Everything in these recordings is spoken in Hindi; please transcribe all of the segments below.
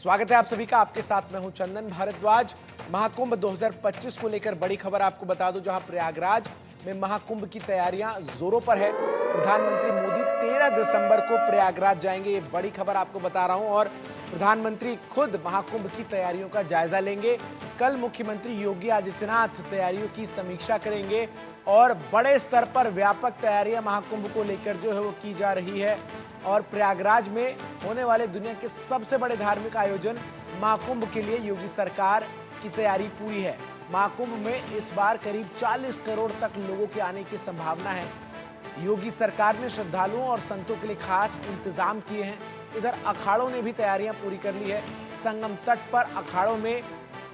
स्वागत है आप सभी का। आपके साथ मैं हूं चंदन भारद्वाज। महाकुंभ 2025 को लेकर बड़ी खबर आपको बता दूं, जहां प्रयागराज में महाकुंभ की तैयारियां जोरों पर है। प्रधानमंत्री मोदी 13 दिसंबर को प्रयागराज जाएंगे, ये बड़ी खबर आपको बता रहा हूं। और प्रधानमंत्री खुद महाकुंभ की तैयारियों का जायजा लेंगे। कल मुख्यमंत्री योगी आदित्यनाथ तैयारियों की समीक्षा करेंगे और बड़े स्तर पर व्यापक तैयारियां महाकुंभ को लेकर जो है वो की जा रही है। और प्रयागराज में होने वाले दुनिया के सबसे बड़े धार्मिक आयोजन महाकुंभ के लिए योगी सरकार की तैयारी पूरी है। महाकुंभ में इस बार करीब 40 करोड़ तक लोगों के आने की संभावना है। योगी सरकार ने श्रद्धालुओं और संतों के लिए खास इंतजाम किए हैं। इधर अखाड़ों ने भी तैयारियां पूरी कर ली है। संगम तट पर अखाड़ों में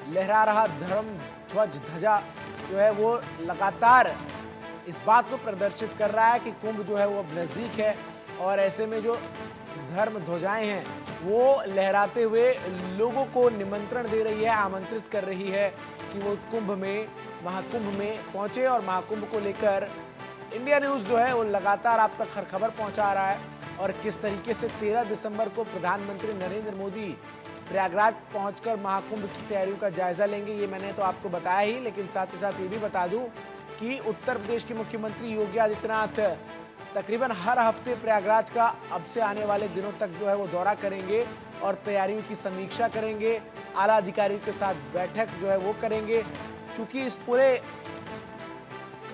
लहरा रहा धर्म ध्वज ध्वजा जो है वो लगातार इस बात को प्रदर्शित कर रहा है कि कुंभ जो है वो अब नजदीक है। और ऐसे में जो धर्म ध्वजाएं हैं वो लहराते हुए लोगों को निमंत्रण दे रही है, आमंत्रित कर रही है कि वो महाकुंभ में पहुंचे। और महाकुंभ को लेकर इंडिया न्यूज़ जो है वो लगातार आप तक हर खबर पहुंचा रहा है। और किस तरीके से 13 दिसंबर को प्रधानमंत्री नरेंद्र मोदी प्रयागराज पहुंचकर महाकुंभ की तैयारियों का जायजा लेंगे, ये मैंने तो आपको बताया ही। लेकिन साथ ही साथ ये भी बता दूं कि उत्तर प्रदेश के मुख्यमंत्री योगी आदित्यनाथ तकरीबन हर हफ्ते प्रयागराज का अब से आने वाले दिनों तक जो है वो दौरा करेंगे और तैयारियों की समीक्षा करेंगे। आला अधिकारियों के साथ बैठक जो है वो करेंगे। चूंकि इस पूरे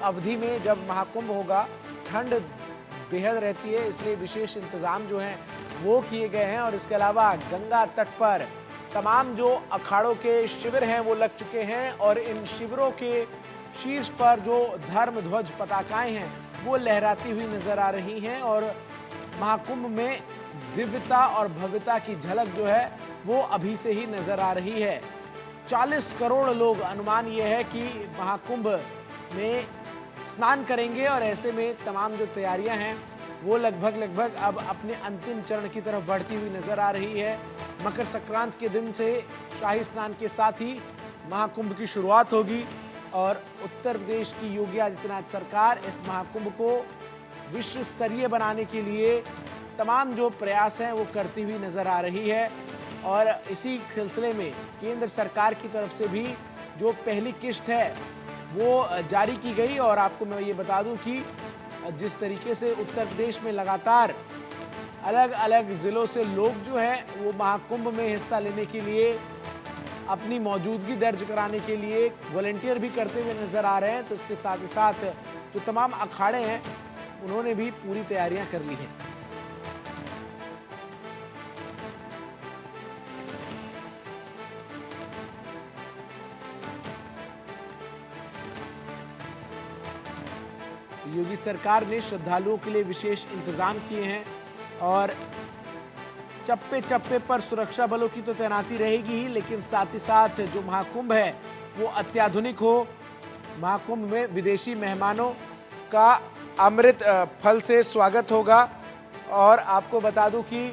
अवधि में जब महाकुंभ होगा ठंड बेहद रहती है, इसलिए विशेष इंतजाम जो हैं वो किए गए हैं। और इसके अलावा गंगा तट पर तमाम जो अखाड़ों के शिविर हैं वो लग चुके हैं। और इन शिविरों के शीर्ष पर जो धर्म ध्वज पताकाएं हैं वो लहराती हुई नजर आ रही हैं। और महाकुंभ में दिव्यता और भव्यता की झलक जो है वो अभी से ही नजर आ रही है। 40 करोड़ लोग, अनुमान ये है कि महाकुंभ में स्नान करेंगे। और ऐसे में तमाम जो तैयारियां हैं वो लगभग अब अपने अंतिम चरण की तरफ बढ़ती हुई नजर आ रही है। मकर संक्रांति के दिन से शाही स्नान के साथ ही महाकुंभ की शुरुआत होगी। और उत्तर प्रदेश की योगी आदित्यनाथ सरकार इस महाकुंभ को विश्व स्तरीय बनाने के लिए तमाम जो प्रयास हैं वो करती हुई नजर आ रही है। और इसी सिलसिले में केंद्र सरकार की तरफ से भी जो पहली किश्त है वो जारी की गई। और आपको मैं ये बता दूं कि जिस तरीके से उत्तर प्रदेश में लगातार अलग अलग जिलों से लोग जो हैं वो महाकुंभ में हिस्सा लेने के लिए, अपनी मौजूदगी दर्ज कराने के लिए वॉलंटियर भी करते हुए नजर आ रहे हैं, तो इसके साथ ही साथ जो तमाम अखाड़े हैं उन्होंने भी पूरी तैयारियां कर ली हैं। योगी सरकार ने श्रद्धालुओं के लिए विशेष इंतजाम किए हैं। और चप्पे चप्पे पर सुरक्षा बलों की तो तैनाती रहेगी ही, लेकिन साथ ही साथ जो महाकुंभ है वो अत्याधुनिक हो। महाकुंभ में विदेशी मेहमानों का अमृत फल से स्वागत होगा। और आपको बता दूं कि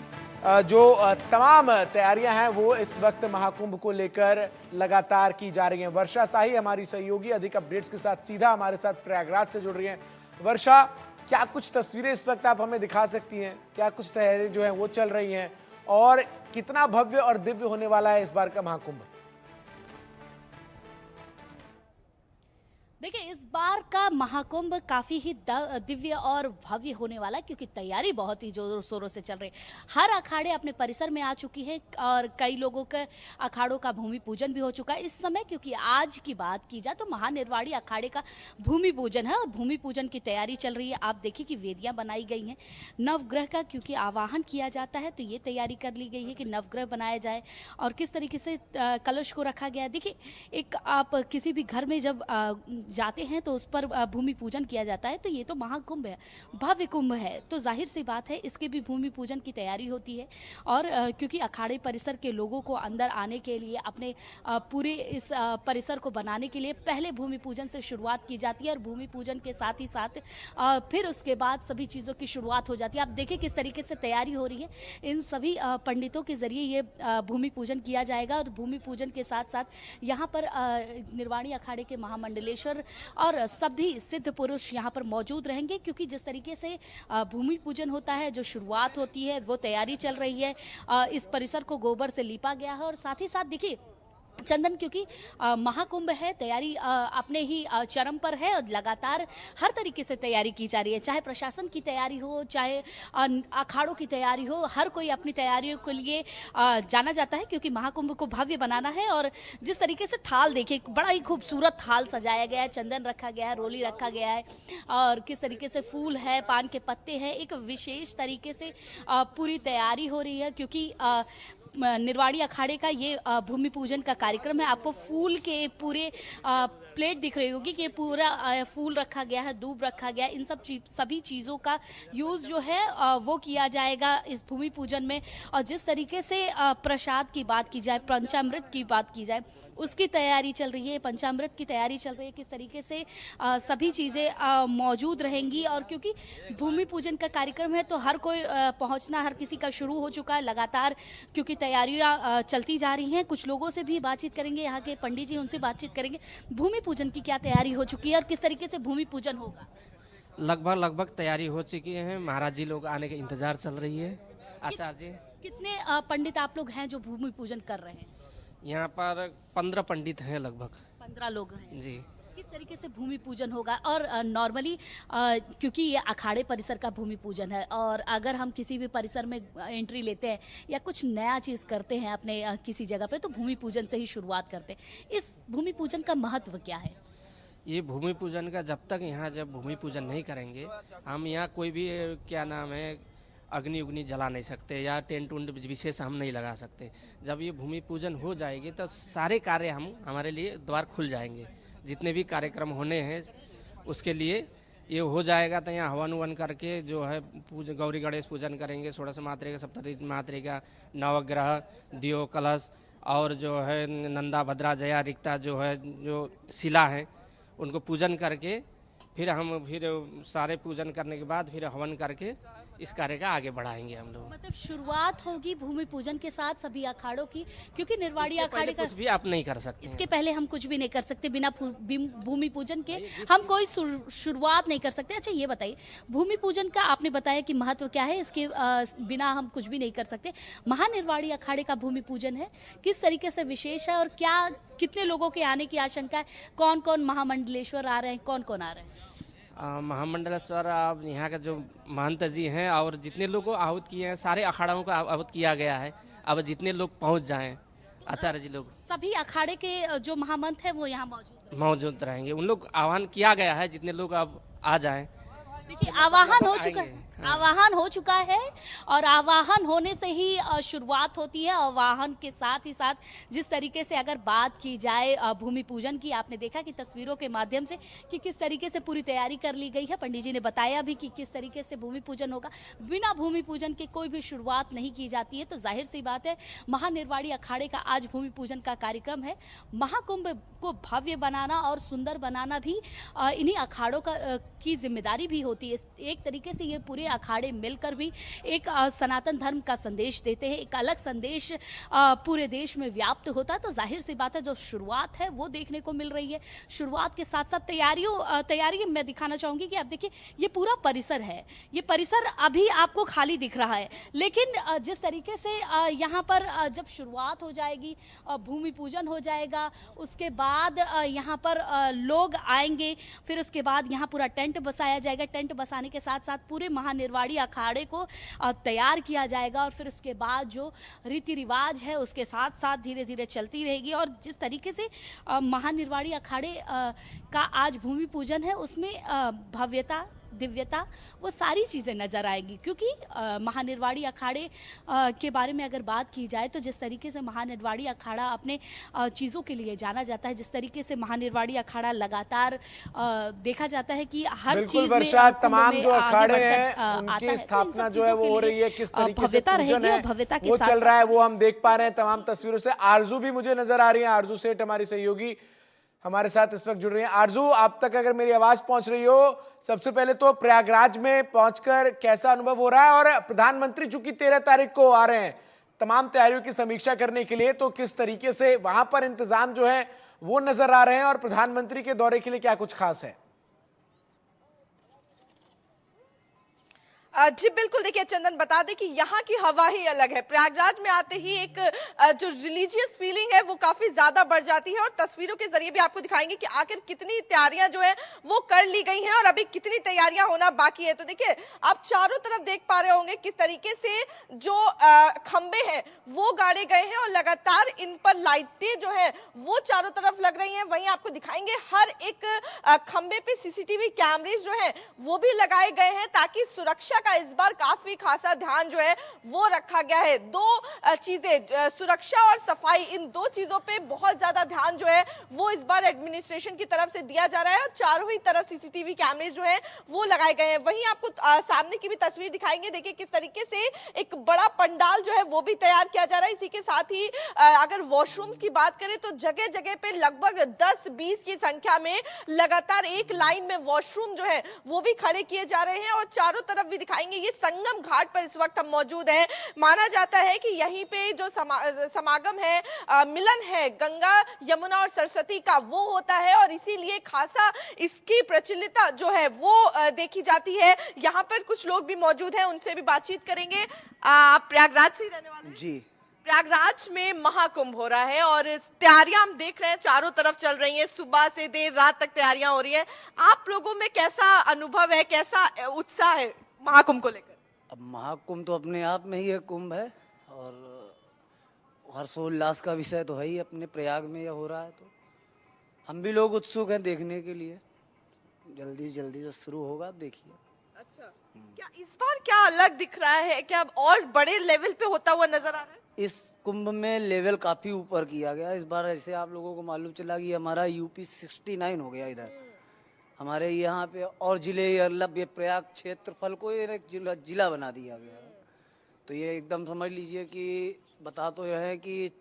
जो तमाम तैयारियां हैं वो इस वक्त महाकुंभ को लेकर लगातार की जा रही हैं। वर्षा शाही हमारी सहयोगी अधिक अपडेट्स के साथ सीधा हमारे साथ प्रयागराज से जुड़ रही हैं। वर्षा, क्या कुछ तस्वीरें इस वक्त आप हमें दिखा सकती हैं? क्या कुछ तैयारी जो है वो चल रही हैं और कितना भव्य और दिव्य होने वाला है इस बार का महाकुंभ? देखिए, इस बार का महाकुंभ काफ़ी ही दिव्य और भव्य होने वाला है, क्योंकि तैयारी बहुत ही जोरों शोरों से चल रही है। हर अखाड़े अपने परिसर में आ चुकी हैं और कई लोगों के अखाड़ों का भूमि पूजन भी हो चुका है इस समय। क्योंकि आज की बात की जाए तो महानिर्वाणी अखाड़े का भूमि पूजन है और भूमि पूजन की तैयारी चल रही है। आप देखिए कि वेदियाँ बनाई गई हैं नवग्रह का, क्योंकि आवाहन किया जाता है तो ये तैयारी कर ली गई है कि नवग्रह बनाया जाए और किस तरीके से कलश को रखा गया है। देखिए, एक आप किसी भी घर में जब जाते हैं तो उस पर भूमि पूजन किया जाता है, तो ये तो महाकुंभ है, भव्य कुंभ है, तो जाहिर सी बात है इसके भी भूमि पूजन की तैयारी होती है। और क्योंकि अखाड़े परिसर के लोगों को अंदर आने के लिए, अपने पूरे इस परिसर को बनाने के लिए पहले भूमि पूजन से शुरुआत की जाती है। और भूमि पूजन के साथ ही साथ फिर उसके बाद सभी चीज़ों की शुरुआत हो जाती है। आप देखिए किस तरीके से तैयारी हो रही है। इन सभी पंडितों के जरिए ये भूमि पूजन किया जाएगा। और भूमि पूजन के साथ साथ यहाँ पर निर्वाणी अखाड़े के महामंडलेश्वर परिसर और सभी सिद्ध पुरुष यहाँ पर मौजूद रहेंगे, क्योंकि जिस तरीके से भूमि पूजन होता है, जो शुरुआत होती है, वो तैयारी चल रही है। इस परिसर को गोबर से लीपा गया है और साथ ही साथ देखिए चंदन, क्योंकि महाकुंभ है, तैयारी अपने ही चरम पर है और लगातार हर तरीके से तैयारी की जा रही है। चाहे प्रशासन की तैयारी हो, चाहे अखाड़ों की तैयारी हो, हर कोई अपनी तैयारियों के लिए जाना जाता है, क्योंकि महाकुंभ को भव्य बनाना है। और जिस तरीके से थाल देखिए, बड़ा ही खूबसूरत थाल सजाया गया है, चंदन रखा गया है, रोली रखा गया है और किस तरीके से फूल है, पान के पत्ते हैं, एक विशेष तरीके से पूरी तैयारी हो रही है। क्योंकि निर्वाड़ी अखाड़े का ये भूमि पूजन का कार्यक्रम है। आपको फूल के पूरे प्लेट दिख रही होगी कि पूरा फूल रखा गया है, दूब रखा गया है। इन सभी चीज़ों का यूज़ जो है वो किया जाएगा इस भूमि पूजन में। और जिस तरीके से प्रसाद की बात की जाए, पंचामृत की बात की जाए, उसकी तैयारी चल रही है, पंचामृत की तैयारी चल रही है, किस तरीके से सभी चीज़ें मौजूद रहेंगी। और क्योंकि भूमि पूजन का कार्यक्रम है तो हर कोई पहुंचना हर किसी का शुरू हो चुका है लगातार, क्योंकि तैयारियां चलती जा रही हैं। कुछ लोगों से भी बातचीत करेंगे, यहाँ के पंडित जी, उनसे बातचीत करेंगे। भूमि पूजन की क्या तैयारी हो चुकी है और किस तरीके से भूमि पूजन होगा? लगभग तैयारी हो चुकी है। महाराज जी लोग आने के इंतजार चल रही है। आचार्य जी, कितने पंडित आप लोग हैं जो भूमि पूजन कर रहे हैं? यहाँ पर 15 पंडित हैं लगभग। 15 लोग हैं जी। किस तरीके से भूमि पूजन होगा? और नॉर्मली क्योंकि ये अखाड़े परिसर का भूमि पूजन है, और अगर हम किसी भी परिसर में एंट्री लेते हैं या कुछ नया चीज़ करते हैं अपने किसी जगह पे, तो भूमि पूजन से ही शुरुआत करते हैं। इस भूमि पूजन का महत्व क्या है? ये भूमि पूजन का जब भूमि पूजन नहीं करेंगे, हम यहाँ कोई भी क्या नाम है अग्नि उग्नि जला नहीं सकते या टेंट उंट विशेष हम नहीं लगा सकते। जब ये भूमि पूजन हो जाएगी तो सारे कार्य हमारे लिए द्वार खुल जाएंगे। जितने भी कार्यक्रम होने हैं उसके लिए ये हो जाएगा। तो यहाँ हवन उवन करके जो है गौरी गणेश पूजन करेंगे, षोडश मात्रे का, सप्तती मात्रे का, नवग्रह, दियो कलश और जो है नंदा भद्रा जया रिक्ता जो है जो शिला है उनको पूजन करके फिर सारे पूजन करने के बाद फिर हवन करके इस कार्य का आगे बढ़ाएंगे हम लोग। मतलब शुरुआत होगी भूमि पूजन के साथ सभी अखाड़ों की, क्योंकि निर्वाड़ी अखाड़े का कुछ भी आप नहीं कर सकते। इसके पहले हम कुछ भी नहीं कर सकते, बिना भूमि पूजन के हम कोई शुरुआत नहीं कर सकते। अच्छा ये बताइए, भूमि पूजन का आपने बताया कि महत्व क्या है, इसके बिना हम कुछ भी नहीं कर सकते। महानिर्वाड़ी अखाड़े का भूमि पूजन है, किस तरीके से विशेष है और क्या कितने लोगों के आने की आशंका है? कौन कौन महामंडलेश्वर आ रहे हैं, कौन कौन आ रहे हैं? महामंडलेश्वर अब यहाँ का जो महंत जी हैं और जितने लोग को आहूत किए हैं, सारे अखाड़ों को आहूत किया गया है। अब जितने लोग पहुँच जाएं, आचार्य जी लोग सभी अखाड़े के जो महामंत हैं वो यहाँ मौजूद रहेंगे। उन लोग आह्वान किया गया है, जितने लोग अब आ जाएं। देखिए आवाहन हो चुका है और आवाहन होने से ही शुरुआत होती है। आवाहन के साथ ही साथ जिस तरीके से अगर बात की जाए भूमि पूजन की, आपने देखा कि तस्वीरों के माध्यम से कि किस तरीके से पूरी तैयारी कर ली गई है। पंडित जी ने बताया भी कि किस तरीके से भूमि पूजन होगा। बिना भूमि पूजन के कोई भी शुरुआत नहीं की जाती है। तो जाहिर सी बात है, महानिर्वाड़ी अखाड़े का आज भूमि पूजन का कार्यक्रम है। महाकुंभ को भव्य बनाना और सुंदर बनाना भी इन्हीं अखाड़ों की जिम्मेदारी भी होती है। एक तरीके से ये पूरे अखाड़े मिलकर भी एक सनातन धर्म का संदेश देते हैं, एक अलग संदेश पूरे देश में व्याप्त होता है। तो जाहिर सी बात है, जो शुरुआत है वो देखने को मिल रही है। शुरुआत के साथ साथ तैयारी मैं दिखाना चाहूंगी कि आप देखिए, ये पूरा परिसर है। ये परिसर अभी आपको खाली दिख रहा है, लेकिन जिस तरीके से यहाँ पर जब शुरुआत हो जाएगी, भूमि पूजन हो जाएगा, उसके बाद यहाँ पर लोग आएंगे, फिर उसके बाद यहाँ पूरा टेंट बसाया जाएगा। टेंट बसाने के साथ साथ पूरे महानिर्वाड़ी अखाड़े को तैयार किया जाएगा और फिर उसके बाद जो रीति रिवाज है उसके साथ साथ धीरे धीरे चलती रहेगी। और जिस तरीके से महानिर्वाड़ी अखाड़े का आज भूमि पूजन है, उसमें भव्यता, दिव्यता, वो सारी चीज़ें नज़र आएगी। क्योंकि महानिर्वाड़ी अखाड़े के बारे में अगर बात की जाए तो जिस तरीके से महानिर्वाड़ी अखाड़ा अपने चीज़ों के लिए जाना जाता है, जिस तरीके से महानिर्वाड़ी अखाड़ा लगातार देखा जाता है कि हर चीज़ में तमाम जो अखाड़े हैं उनकी स्थापना जो है वो हो रही है, किस तरीके से पूजन है वो चल रहा है, वो हम देख पा रहे हैं तमाम तस्वीरों से। आरजू भी मुझे नजर आ रही है। आरजू सेठ हमारी सहयोगी हमारे साथ इस वक्त जुड़ रही हैं। आरजू, आप तक अगर मेरी आवाज पहुंच रही हो, सबसे पहले तो प्रयागराज में पहुंचकर कैसा अनुभव हो रहा है? और प्रधानमंत्री चूंकि 13 तारीख को आ रहे हैं तमाम तैयारियों की समीक्षा करने के लिए, तो किस तरीके से वहां पर इंतजाम जो है वो नजर आ रहे हैं और प्रधानमंत्री के दौरे के लिए क्या कुछ खास है? जी बिल्कुल, देखिए चंदन, बता दें कि यहाँ की हवा ही अलग है। प्रयागराज में आते ही एक जो रिलीजियस फीलिंग है वो काफी ज्यादा बढ़ जाती है और तस्वीरों के जरिए भी आपको दिखाएंगे कि आखिर कितनी तैयारियां जो है वो कर ली गई हैं और अभी कितनी तैयारियां होना बाकी है। तो देखिए, आप चारों तरफ देख पा रहे होंगे किस तरीके से जो खंबे हैं वो गाड़े गए हैं और लगातार इन पर लाइटें जो है वो चारों तरफ लग रही हैं। वहीं आपको दिखाएंगे हर एक खंबे पे सीसीटीवी कैमरेज जो है वो भी लगाए गए हैं ताकि सुरक्षा का इस बार काफी खासा ध्यान जो है वो रखा गया है। दो चीजें, सुरक्षा और सफाई, इन दो चीजों पे बहुत ज्यादा ध्यान जो है वो इस बार एडमिनिस्ट्रेशन की तरफ से दिया जा रहा है और चारों ही तरफ सीसीटीवी कैमरे जो है वो लगाए गए हैं। वहीं आपको सामने की भी तस्वीर दिखाएंगे। देखिए किस तरीके से एक बड़ा पंडाल जो है वो भी तैयार किया जा रहा है। इसी के साथ ही अगर वॉशरूम्स की बात करें तो जगह जगह पे लगभग 10-20 की संख्या में लगातार एक लाइन में वॉशरूम जो है वो भी खड़े किए जा रहे हैं और चारों तरफ भी दिखाएंगे। ये संगम घाट पर इस वक्त हम मौजूद हैं। माना जाता है कि यहीं पे जो समागम है, मिलन है गंगा, यमुना और सरस्वती का, वो होता है और इसीलिए खासा इसकी प्रचलितता जो है वो देखी जाती है। यहाँ पर कुछ लोग भी मौजूद हैं, उनसे भी बातचीत करेंगे। आप प्रयागराज से ही रहने वाले हैं? जी, प्रयागराज में महाकुंभ हो रहा है और तैयारियां हम देख रहे हैं चारों तरफ चल रही हैं। सुबह से देर रात तक तैयारियां हो रही हैं। आप लोगों में कैसा अनुभव है, कैसा उत्साह है महाकुंभ को लेकर? अब महाकुंभ तो अपने आप में ही एक कुंभ है और हर्षोल्लास का विषय तो है ही। अपने प्रयाग में यह हो रहा है तो हम भी लोग उत्सुक हैं देखने के लिए। जल्दी जल्दी से शुरू होगा, देखिए। अच्छा, क्या इस बार क्या अलग दिख रहा है? क्या और बड़े लेवल पे होता हुआ नजर आ रहा है? इस कुंभ में लेवल काफी ऊपर किया गया इस बार। ऐसे आप लोगों को मालूम चला कि हमारा यूपी 69 हो गया इधर हमारे यहाँ पे, और जिले मतलब ये प्रयाग क्षेत्रफल को एक जिला बना दिया गया। तो ये एकदम समझ लीजिए कि बता तो यह है कि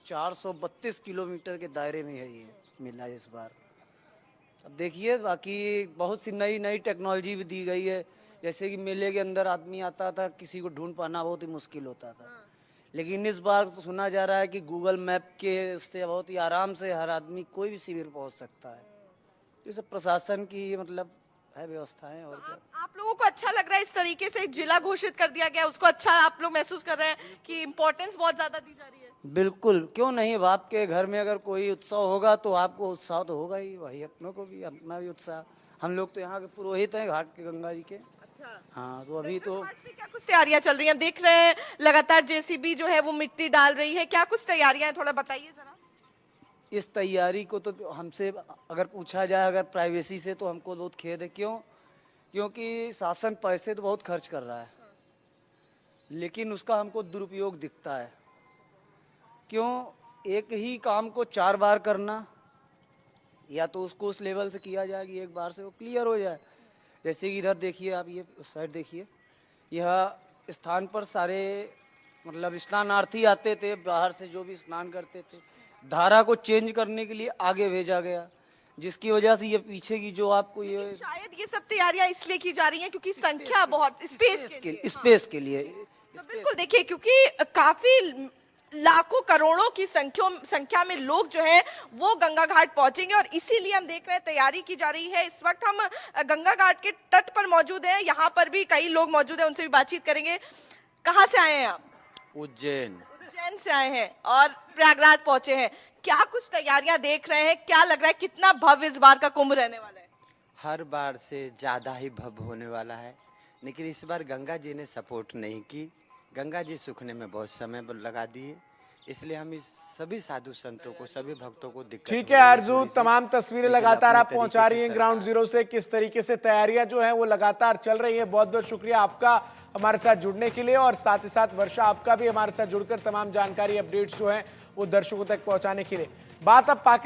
432 किलोमीटर के दायरे में है ये मेला इस बार। अब देखिए, बाकी बहुत सी नई नई टेक्नोलॉजी भी दी गई है। जैसे कि मेले के अंदर आदमी आता था, किसी को ढूंढ पाना बहुत ही मुश्किल होता था, लेकिन इस बार तो सुना जा रहा है कि गूगल मैप के से बहुत ही आराम से हर आदमी कोई भी शिविर पहुंच सकता है। तो सब प्रशासन की मतलब है व्यवस्थाएं। और आप लोगों को अच्छा लग रहा है इस तरीके से जिला घोषित कर दिया गया, उसको अच्छा आप लोग महसूस कर रहे हैं कि इम्पोर्टेंस बहुत ज्यादा दी जा रही है? बिल्कुल, क्यों नहीं। अब आपके घर में अगर कोई उत्सव होगा तो आपको उत्साह तो होगा ही, वही अपनों को भी, अपना भी उत्साह। हम लोग तो यहाँ के पुरोहित हैं घाट के, गंगा जी के। अच्छा, हाँ, तो अभी तो घाट पे क्या कुछ तैयारियां चल रही हैं? हम देख रहे हैं लगातार जेसीबी जो है वो मिट्टी डाल रही है। क्या कुछ तैयारियां हैं, थोड़ा बताइए जरा। इस तैयारी को तो हमसे अगर पूछा जाए, अगर प्राइवेसी से, तो हमको बहुत खेद है। क्योंकि शासन पैसे तो बहुत खर्च कर रहा है, लेकिन उसका हमको दुरुपयोग दिखता है। क्यों एक ही काम को 4 बार करना, या तो उसको उस लेवल से किया जाए कि एक बार से वो क्लियर हो जाए। जैसे कि इधर देखिए आप, ये उस साइड देखिए, यह स्थान पर सारे मतलब स्नानार्थी आते थे बाहर से, जो भी स्नान करते थे। धारा को चेंज करने के लिए आगे भेजा गया, जिसकी वजह से ये पीछे की जो आपको ये शायद ये सब तैयारियां इसलिए की जा रही हैं क्योंकि संख्या बहुत स्पेस के लिए तो बिल्कुल देखिए, क्योंकि काफी लाखों करोड़ों की संख्या में लोग जो है वो गंगा घाट पहुंचेंगे और इसीलिए हम देख रहे हैं तैयारी की जा रही है। इस वक्त हम गंगा घाट के तट पर मौजूद हैं। यहाँ पर भी कई लोग मौजूद हैं, उनसे भी बातचीत करेंगे। कहाँ से आए हैं आप? उज्जैन से आए हैं और प्रयागराज पहुंचे हैं। क्या कुछ तैयारियां देख रहे हैं? क्या लग रहा है कितना भव्य इस बार का कुंभ रहने वाला है? हर बार से ज्यादा ही भव्य होने वाला है, लेकिन इस बार गंगा जी ने सपोर्ट नहीं की। गंगा जी सूखने में बहुत समय लगा दिए, इसलिए हम इस सभी साधु संतों को, सभी भक्तों को दिक्कत। ठीक है आरजू, तमाम तस्वीरें लगातार आप पहुंचा रही हैं ग्राउंड जीरो से, किस तरीके से तैयारियां जो है वो लगातार चल रही है। बहुत बहुत शुक्रिया आपका हमारे साथ जुड़ने के लिए, और साथ ही साथ वर्षा आपका भी हमारे साथ जुड़कर तमाम जानकारी अपडेट्स जो है वो दर्शकों तक पहुंचाने के लिए। बात अब पाकिस्तान